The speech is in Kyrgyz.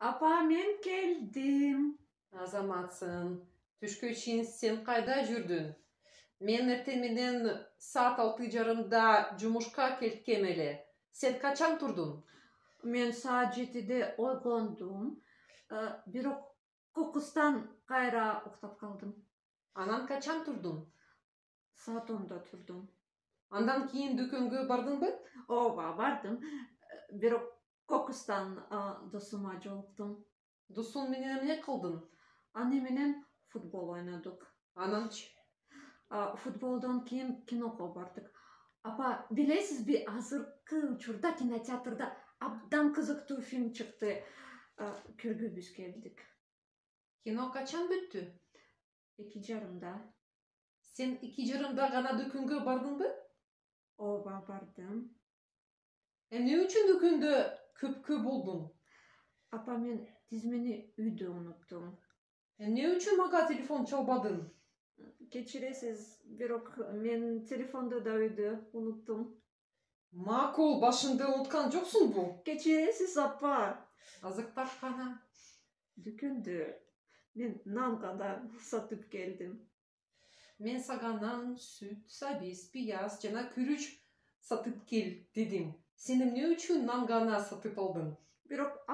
Apa men geldim. Azamatsın. Түшкө чейин сен кайда жүрдүң? Мен эртең менен саат 6:30 жумушка кеткем эле. Сен качан турдуң? Men saat 7'de uygundum. Бирок kokustan kayra uktap kaldım. Анан качан турдуң? Saat 10'da turdum. Андан кийин дүкөнгө бардыңбы? Ova vardım. Бирок kokustan dosuma жолуктум. Дусуң менен эмне кылдың? Anne менен futbol oynadık. Ананчы? Futboldan keyin kinoga bardık. Apa bilesiz bir hazırkı uçurda kinoteatrda abdan kızıktı film çıktı. Körgü biz geldik. Кино качан бүттү? 2:30'da. Сен 2:30 гана дүкөнгө бардыңбы? Ova bardım. Эмне үчүн дүкөндө көпкө болдуң? Apa men dizmeni үйдө unuttum. Эмне үчүн мага телефон чалбадың? Geçiresiz бирок men telefonda da үйдө unuttum. Макул, башыңды уnuткан жоксуңбу? Geçiresiz apa. Азыктап гана. Dükündü. Men nan kadar satıp geldim. Мен сага нан, сүт, сабиз, пияз жана күрүч сатып кел дедим. Сен эмне үчүн нан гана сатып алдың? Бирок